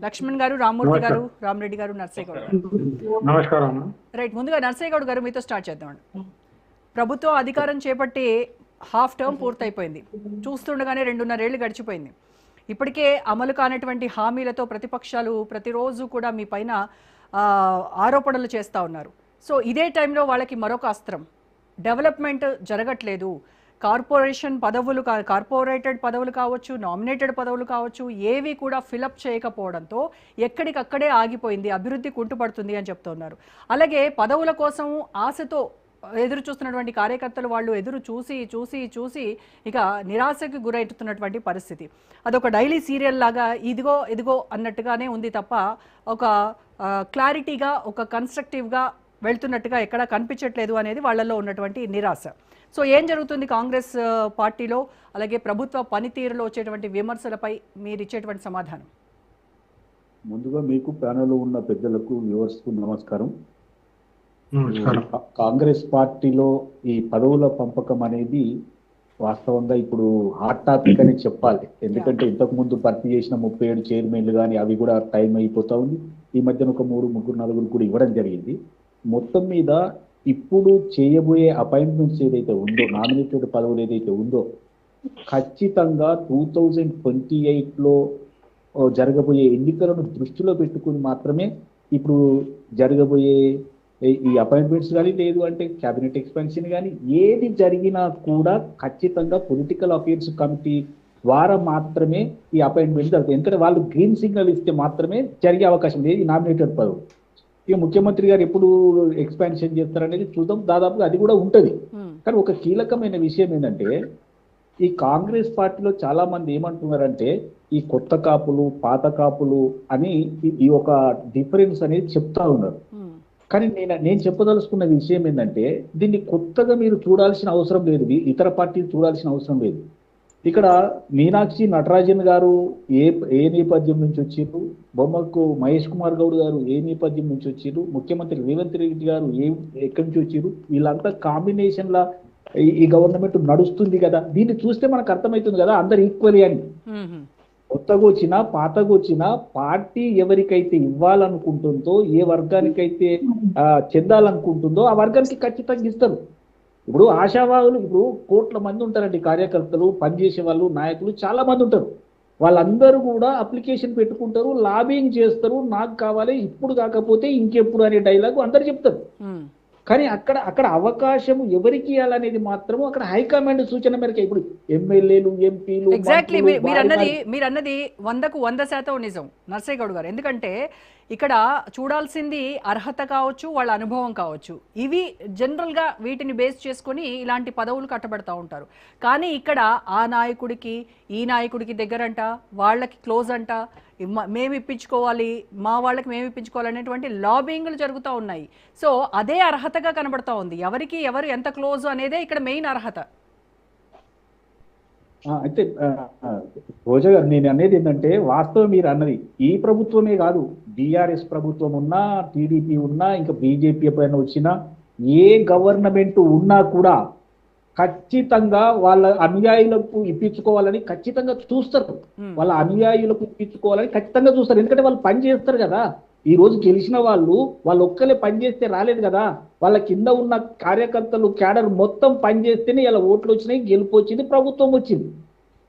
లక్ష్మణ్ గారు, రామ్మూర్తి గారు, రామరెడ్డి గారు, నర్సయ్య గౌడ్ గారు. నమస్కారం. రైట్, ముందుగా నర్సయ్య గౌడ్ గారు మీతో స్టార్ట్ చేద్దామండి. ప్రభుత్వం అధికారం చేపట్టి హాఫ్ టర్మ్ పూర్తయిపోయింది. చూస్తుండగానే 2.5 ఏళ్ళు గడిచిపోయింది. ఇప్పటికే అమలు కానటువంటి హామీలతో ప్రతిపక్షాలు ప్రతిరోజు కూడా మీ పైన ఆరోపణలు చేస్తూ ఉన్నారు. సో ఇదే టైంలో వాళ్ళకి మరొక అస్త్రం, డెవలప్మెంట్ జరగట్లేదు, కార్పొరేషన్ పదవులు కార్పొరేటెడ్ పదవులు కావచ్చు, నామినేటెడ్ పదవులు కావచ్చు, ఏవి కూడా ఫిలప్ చేయకపోవడంతో ఎక్కడికక్కడే ఆగిపోయింది, అభివృద్ధి కుంటుపడుతుంది అని చెప్తున్నారు. అలాగే పదవుల కోసం ఆశతో ఎదురు చూస్తున్నటువంటి కార్యకర్తలు వాళ్ళు ఎదురు చూసి చూసి చూసి ఇక నిరాశకు గురవుతున్నటువంటి పరిస్థితి. అదొక డైలీ సీరియల్ లాగా ఇదిగో ఇదిగో అన్నట్టుగానే ఉంది తప్ప ఒక క్లారిటీగా, ఒక కన్స్ట్రక్టివ్గా వెళ్తున్నట్టుగా ఎక్కడా కనిపించట్లేదు అనేది వాళ్ళల్లో ఉన్నటువంటి నిరాశ. సో ఏం జరుగుతుంది కాంగ్రెస్ పార్టీలో, అలాగే ప్రభుత్వ పనితీరులో వచ్చేటువంటి విమర్శలపై మీరు ఇచ్చేటువంటి సమాధానం? ముందుగా మీకు ప్యానెల్లో ఉన్న పెద్దలకు, వ్యూవర్స్కు నమస్కారం. కాంగ్రెస్ పార్టీలో ఈ పదవుల పంపకం అనేది వాస్తవంగా ఇప్పుడు హాట్ టాపిక్ అని చెప్పాలి. ఎందుకంటే ఇంతకు ముందు భర్తీ చేసిన 37 చైర్మన్లు కానీ అవి కూడా టైం అయిపోతా ఉంది. ఈ మధ్యన ఒక 3, 3, 4 కూడా ఇవ్వడం జరిగింది. మొత్తం మీద ఇప్పుడు చేయబోయే అపాయింట్మెంట్స్ ఏదైతే ఉందో, నామినేటెడ్ పదవులు ఏదైతే ఉందో, ఖచ్చితంగా 2028లో జరగబోయే ఎన్నికలను దృష్టిలో పెట్టుకుని మాత్రమే ఇప్పుడు జరగబోయే ఈ అపాయింట్మెంట్స్ కానీ, లేదు అంటే క్యాబినెట్ ఎక్స్పాన్షన్ కానీ ఏది జరిగినా కూడా ఖచ్చితంగా పొలిటికల్ అఫైర్స్ కమిటీ ద్వారా మాత్రమే ఈ అపాయింట్మెంట్ జరుగుతుంది. ఎందుకంటే వాళ్ళు గ్రీన్ సిగ్నల్ ఇస్తే మాత్రమే జరిగే అవకాశం లేదు ఈ నామినేటెడ్ పదవి. ఇక ముఖ్యమంత్రి గారు ఎప్పుడు ఎక్స్పాన్షన్ చేస్తారనేది చూద్దాం, దాదాపుగా అది కూడా ఉంటుంది. కానీ ఒక కీలకమైన విషయం ఏంటంటే, ఈ కాంగ్రెస్ పార్టీలో చాలా మంది ఏమంటున్నారంటే ఈ కొత్త కాపులు, పాత కాపులు అని ఈ ఒక డిఫరెన్స్ అనేది చెప్తా ఉన్నారు. కానీ నేను చెప్పదలుచుకున్న విషయం ఏంటంటే, దీన్ని కొత్తగా మీరు చూడాల్సిన అవసరం లేదు, ఇతర పార్టీలు చూడాల్సిన అవసరం లేదు. ఇక్కడ మీనాక్షి నటరాజన్ గారు ఏ నేపథ్యం నుంచి వచ్చిర్రు, బొమ్మకు మహేష్ కుమార్ గౌడ్ గారు ఏ నేపథ్యం నుంచి వచ్చిర్రు, ముఖ్యమంత్రి రేవంత్ రెడ్డి గారు ఎక్కడి నుంచి వచ్చిర్రు, వీళ్ళంతా కాంబినేషన్ లా ఈ గవర్నమెంట్ నడుస్తుంది కదా. దీన్ని చూస్తే మనకు అర్థమవుతుంది కదా అందరు ఈక్వలీ అని. కొత్తగా వచ్చినా పాతగా వచ్చినా పార్టీ ఎవరికైతే ఇవ్వాలనుకుంటుందో, ఏ వర్గానికైతే చెందాలనుకుంటుందో ఆ వర్గానికి ఖచ్చితంగా ఇస్తారు. ఇప్పుడు ఆశావాహులు ఇప్పుడు కోట్ల మంది ఉంటారండి, కార్యకర్తలు, పనిచేసే వాళ్ళు, నాయకులు చాలా మంది ఉంటారు. వాళ్ళందరూ కూడా అప్లికేషన్ పెట్టుకుంటారు, లాబింగ్ చేస్తారు, నాకు కావాలి ఇప్పుడు కాకపోతే ఇంకెప్పుడు అనే డైలాగు అందరు చెప్తారు. కానీ అక్కడ అవకాశం ఎవరికి ఇవ్వాలనేది మాత్రము అక్కడ హైకమాండ్ సూచన మేరకు. ఇప్పుడు ఎమ్మెల్యేలు, ఎంపీలు, ఎగ్జాక్ట్లీ మీరన్నది 100కు 100% నిజం నర్సయ్య గౌడ్ గారు. ఎందుకంటే ఇక్కడ చూడాల్సింది అర్హత కావచ్చు, వాళ్ళ అనుభవం కావచ్చు. ఇవి జనరల్గా వీటిని బేస్ చేసుకొని ఇలాంటి పదవులు కట్టబడతా ఉంటారు. కానీ ఇక్కడ ఆ నాయకుడికి ఈ నాయకుడికి దగ్గరంట, వాళ్ళకి క్లోజ్ అంట, మేము ఇప్పించుకోవాలి, మా వాళ్ళకి మేము ఇప్పించుకోవాలి అనేటువంటి లాబింగ్లు జరుగుతూ ఉన్నాయి. సో అదే అర్హతగా కనబడతా ఉంది. ఎవరికి ఎవరు ఎంత క్లోజ్ అనేదే ఇక్కడ మెయిన్ అర్హత. అయితే రోజా గారు, నేను అనేది ఏంటంటే వాస్తవం మీరు అన్నది ఈ ప్రభుత్వమే కాదు, బీఆర్ఎస్ ప్రభుత్వం ఉన్నా, టీడీపీ ఉన్నా, ఇంకా బీజేపీ పైన వచ్చినా, ఏ గవర్నమెంట్ ఉన్నా కూడా ఖచ్చితంగా వాళ్ళ అనుయాయులకు ఇప్పించుకోవాలని ఖచ్చితంగా చూస్తారు. వాళ్ళ అనుయాయులకు ఇప్పించుకోవాలని ఖచ్చితంగా చూస్తారు. ఎందుకంటే వాళ్ళు పని చేస్తారు కదా. ఈ రోజు గెలిచిన వాళ్ళు ఒక్కలే పని చేస్తే రాలేదు కదా. వాళ్ళ కింద ఉన్న కార్యకర్తలు, క్యాడర్ మొత్తం పని చేస్తేనే ఇలా ఓట్లు వచ్చినాయి, గెలుపు వచ్చింది, ప్రభుత్వం వచ్చింది.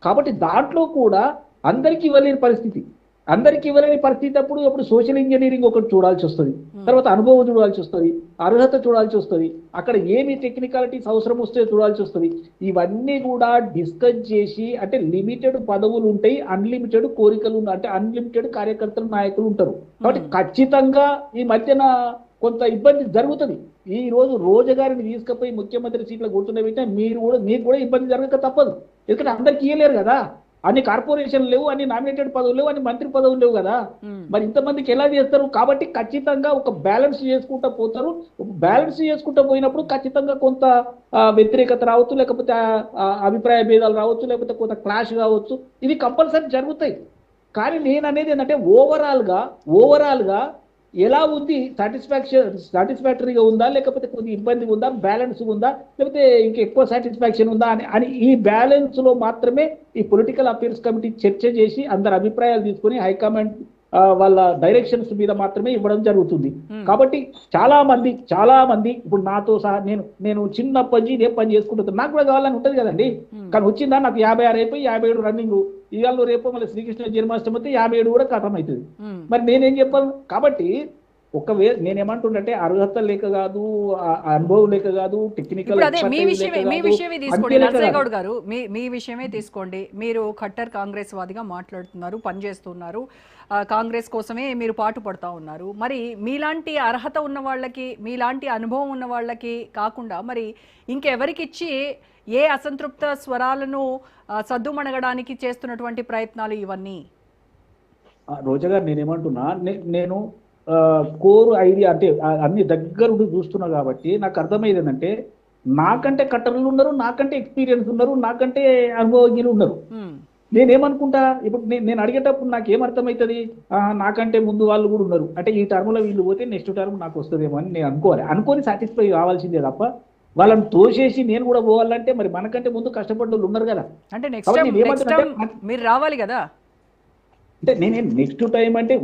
కాబట్టి దాంట్లో కూడా అందరికీ ఇవ్వలేని పరిస్థితి. అప్పుడు సోషల్ ఇంజనీరింగ్ ఒకటి చూడాల్సి వస్తుంది, తర్వాత అనుభవం చూడాల్సి వస్తుంది, అర్హత చూడాల్సి వస్తుంది, అక్కడ ఏమి టెక్నికాలిటీస్ అవసరం వస్తే చూడాల్సి వస్తుంది. ఇవన్నీ కూడా డిస్కస్ చేసి, అంటే లిమిటెడ్ పదవులు ఉంటాయి, అన్లిమిటెడ్ కోరికలు అంటే అన్లిమిటెడ్ కార్యకర్తలు, నాయకులు ఉంటారు. కాబట్టి ఖచ్చితంగా ఈ మధ్యన కొంత ఇబ్బంది జరుగుతుంది. ఈ రోజు రోజుగారిని తీసుకుపోయి ముఖ్యమంత్రి సీట్ల కూర్చుంటే మీకు కూడా ఇబ్బంది జరగక తప్పదు. ఎందుకంటే అందరికి ఇవ్వలేరు కదా, అన్ని కార్పొరేషన్ లేవు, అన్ని నామినేటెడ్ పదవులు లేవు, అన్ని మంత్రి పదవులు లేవు కదా. మరి ఇంతమందికి ఎలా చేస్తారు? కాబట్టి ఖచ్చితంగా ఒక బ్యాలెన్స్ చేసుకుంటూ పోతారు. బ్యాలెన్స్ చేసుకుంటూ పోయినప్పుడు ఖచ్చితంగా కొంత వ్యతిరేకత రావచ్చు, లేకపోతే అభిప్రాయ భేదాలు రావచ్చు, లేకపోతే కొంత క్లాష్ కావచ్చు. ఇవి కంపల్సరీ జరుగుతాయి. కానీ నేను అనేది ఏంటంటే ఓవరాల్గా ఎలా ఉంది, సాటిస్ఫాక్టరీగా ఉందా, లేకపోతే కొద్ది ఇబ్బంది ఉందా, బ్యాలెన్స్ ఉందా, లేకపోతే ఇంకెక్కువ సాటిస్ఫాక్షన్ ఉందా అని ఈ బ్యాలెన్స్ లో మాత్రమే ఈ పొలిటికల్ అఫైర్స్ కమిటీ చర్చ చేసి అందరి అభిప్రాయాలు తీసుకుని హైకమాండ్ వాళ్ళ డైరెక్షన్స్ మీద మాత్రమే ఇవ్వడం జరుగుతుంది. కాబట్టి చాలా మంది ఇప్పుడు నాతో సహా నేను చిన్నప్పటి నుంచి ఇదే పని చేసుకుంటున్నాను, నాకు కూడా కావాలని ఉంటది కదండి. కానీ వచ్చిందా నాకు 56 అయిపోయి 57 రన్నింగ్, ఇవాళ రేపు మళ్ళీ శ్రీకృష్ణ జన్మాష్టమి అయితే 57 కూడా కథం అవుతుంది. మరి నేనేం చెప్పాను? కాబట్టి ఒకవేళ నేనేమంటుండే అర్హత లేక కాదు, అనుభవం లేక కాదు, టెక్నికల్ మీ విషయమే తీసుకోండి నర్సయ్య గౌడ్ గారు, మీ విషయమే తీసుకోండి. మీరు ఖట్టర్ కాంగ్రెస్ వాదిగా మాట్లాడుతున్నారు, పనిచేస్తున్నారు, కాంగ్రెస్ కోసమే మీరు పాటు పడుతూ ఉన్నారు. మరి మీలాంటి అర్హత ఉన్న వాళ్ళకి, మీలాంటి అనుభవం ఉన్న వాళ్ళకి కాకుండా మరి ఇంకెవరికి ఇచ్చి ఏ అసంతృప్త స్వరాలను సద్దుమణగడానికి చేస్తున్నటువంటి ప్రయత్నాలు ఇవన్నీ? రోజా గారు నేనేమంటున్నా, నేను కోర్ ఐడియా అంటే అన్ని దగ్గరుండి చూస్తున్నా కాబట్టి నాకు అర్థమయ్యేది ఏంటంటే, నాకంటే కట్టర్లు ఉన్నారు, నాకంటే ఎక్స్పీరియన్స్ ఉన్నారు, నాకంటే అనుభవజ్ఞులు ఉన్నారు. నేనేమనుకుంటా, ఇప్పుడు నేను అడిగేటప్పుడు నాకు ఏమర్థమవుతుంది, నాకంటే ముందు వాళ్ళు కూడా ఉన్నారు అంటే ఈ టర్మ్లో వీళ్ళు పోతే నెక్స్ట్ టర్మ్ నాకు వస్తుందేమో అని నేను అనుకొని సాటిస్ఫై కావాల్సిందే తప్ప వాళ్ళని తోసేసి నేను కూడా పోవాలంటే మరి మనకంటే ముందు కష్టపడ్డ వాళ్ళు ఉన్నారు కదా. అంటే నెక్స్ట్ టైం మీరు రావాలి కదా. అంటే నేను నెక్స్ట్ టైం అంటే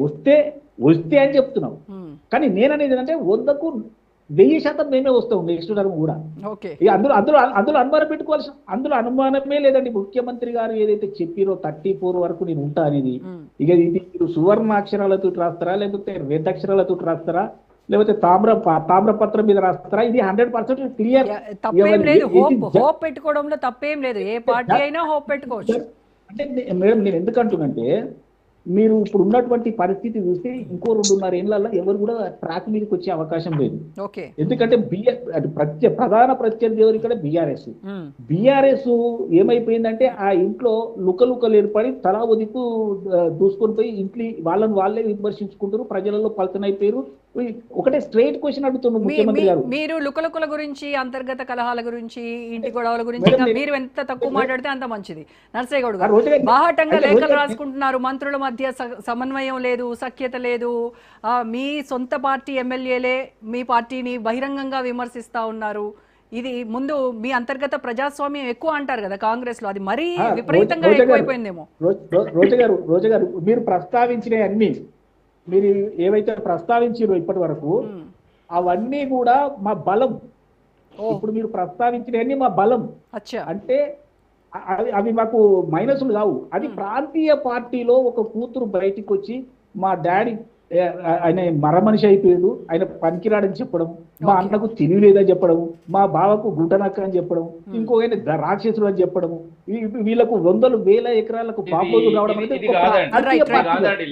వస్తే అని చెప్తున్నాం, కానీ నేను అనేది ఏంటంటే 100% మేమే వస్తాం నెక్స్ట్ టర్మ్ కూడా. అందులో అనుమానం పెట్టుకోవాల్సిన, అందులో అనుమానమే లేదండి. ముఖ్యమంత్రి గారు ఏదైతే చెప్పారో 34 వరకు నేను ఉంటా అనేది, ఇక ఇది మీరు సువర్ణ అక్షరాలతో రాస్తారా, లేకపోతే రెడ్ అక్షరాలతో రాస్తారా, లేకపోతే తామ్రపత్రం మీద రాస్తారా, ఇది 100% క్లియర్. తప్పేం లేదు, హోప్ పెట్టుకోవడంలో తప్పేం లేదు, ఏ పార్టీ అయినా హోప్ పెట్టుకోవచ్చు. అంటే మేడం నేను ఎందుకంటున్నంటే, మీరు ఇప్పుడు ఉన్నటువంటి పరిస్థితి చూస్తే ఇంకో 2.5 ఏళ్లలో ఎవరు కూడా ట్రాక్ మీదకి వచ్చే అవకాశం లేదు. ఎందుకంటే ప్రధాన ప్రత్యర్థి ఎవరు ఇక్కడ బీఆర్ఎస్ ఏమైపోయిందంటే ఆ ఇంట్లో లుకలుకలు ఏర్పడి తలా ఒదికు దూసుకొని పోయి ఇంట్లో వాళ్ళే విమర్శించుకుంటారు, ప్రజలలో పలతనైపోయారు. ఒకటే స్ట్రైట్ క్వశ్చన్ అడుగుతున్నారు ముఖ్యమంత్రి గారు, మీరు లుకలుకల గురించి, అంతర్గత కలహాల గురించి, ఇంటి గొడవల గురించి మీరు ఎంత తక్కువ మాట్లాడితే అంత మంచిది. నర్సయ్య గౌడ్ గారు బాహటంగా లేఖలు రాసుకుంటున్నారు, మంత్రుల మధ్య సమన్వయం లేదు, సఖ్యత లేదు, మీ సొంత పార్టీ ఎమ్మెల్యేలే మీ పార్టీని బహిరంగంగా విమర్శిస్తా ఉన్నారు. ఇది ముందు మీ అంతర్గత ప్రజాస్వామ్యం ఎక్కువ అంటారు కదా కాంగ్రెస్ లో, అది మరీ విపరీతంగా ఎక్కువైపోయిందేమో. రోజా గారు మీరు ప్రస్తావించిన అన్ని, మీరు ఏవైతే ప్రస్తావించారో ఇప్పటి వరకు అవన్నీ కూడా మా బలం. ఇప్పుడు మీరు ప్రస్తావించినవన్నీ మా బలం అంటే అవి మాకు మైనస్లు కావు. అది ప్రాంతీయ పార్టీలో ఒక కూతురు బయటికి వచ్చి మా డాడీ ఆయన మరమనిషి అయిపోయాడు, ఆయన పనికిరాడని చెప్పడం, మా అన్నకు తెలియలేదని చెప్పడం, మా బావకు గుంటనక్క అని చెప్పడం, ఇంకో ఆయన రాక్షసుడు అని చెప్పడము, వీళ్ళకు 100,000 ఎకరాలకు బాబోలు రావడం అనేది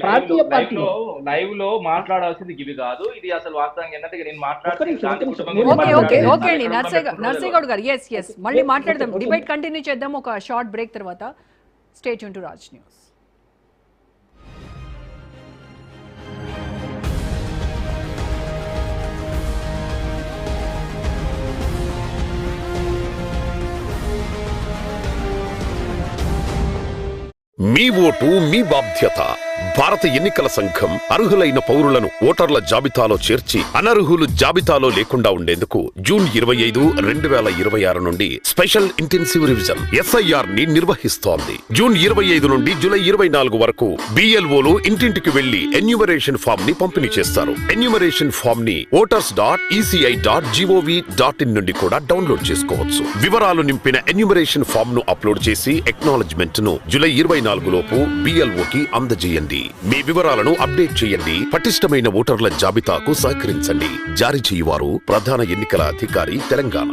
ప్రాంతీయ పార్టీలో లైవ్ లో మాట్లాడాల్సింది ఇది కాదు. ఇది అసలు వాస్తవంగా ఏంటంటే నేను నర్సయ్య గౌడ్ గారు మళ్ళీ మాట్లాడదాం, డిబేట్ కంటిన్యూ చేద్దాం ఒక షార్ట్ బ్రేక్ తర్వాత. Stay tune to Raj news. మీ ఓటు మీ బాధ్యత. భారత ఎన్నికల సంఘం అర్హులైన పౌరులను ఓటర్ల జాబితాలో చేర్చి అనర్హులు జాబితాలో లేకుండా ఉండేందుకు జూన్ 25, 2026 నుండి స్పెషల్ ఇంటెన్సివ్ రివిజన్ ఎస్ఐఆర్ ని నిర్వహిస్తోంది. జూన్ 25 నుండి జూలై 24 వరకు బిఎల్ఓలు ఇంటింటికి వెళ్లి ఎన్యూమరేషన్ ఫామ్ ని పంపిణీ చేస్తారు. ఎన్యూమరేషన్ ఫామ్ ని voters.eci.gov.in నుండి కూడా డౌన్లోడ్ చేసుకోవచ్చు. వివరాలు నింపిన ఎన్యూమరేషన్ ఫామ్ ను అప్లోడ్ చేసి ఎక్నాలజ్మెంట్ ను జూలై 24 లోపు బిఎల్ఓకి అందజేయండి. మీ వివరాలను అప్డేట్ చేయండి. పటిష్టమైన ఓటర్ల జాబితాకు సహకరించండి. జారీ చేయువారు ప్రధాన ఎన్నికల అధికారి, Telangana.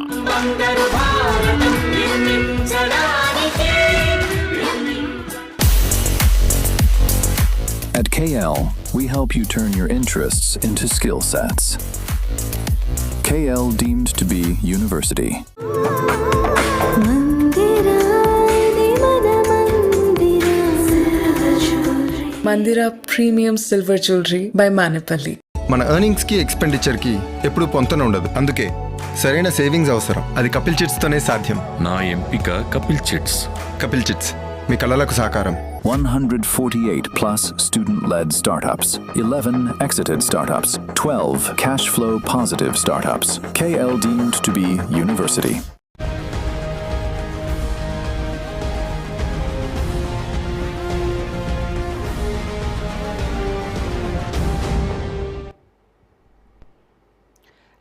At KL, we help you turn your interests into skill sets. KL deemed to be university. Mandira Premium Silver Jewelry by Manipali. మన ఎర్నింగ్స్ కి ఎక్స్పెండిచర్ కి ఎప్పుడు పొంతన ఉండదు. అందుకే సరైన సేవింగ్స్ అవసరం. అది కపిల్ చిట్స్ తోనే సాధ్యం. నా ఎంపిక కపిల్ చిట్స్. కపిల్ చిట్స్ మీ కళలకు సాకారం. 148 plus student-led startups, 11 exited startups, 12 cash flow positive startups. KL deemed to be university.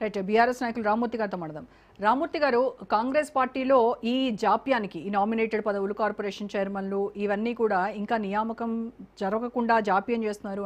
Right, BRS నాయకులు రామ్మూర్తి గారితో మాట్లాడదాం. రామ్మూర్తి గారు, కాంగ్రెస్ పార్టీలో ఈ జాప్యానికి, ఈ నామినేటెడ్ పదవులు, కార్పొరేషన్ చైర్మన్లు, ఇవన్నీ కూడా ఇంకా నియామకం జరగకుండా జాప్యం చేస్తున్నారు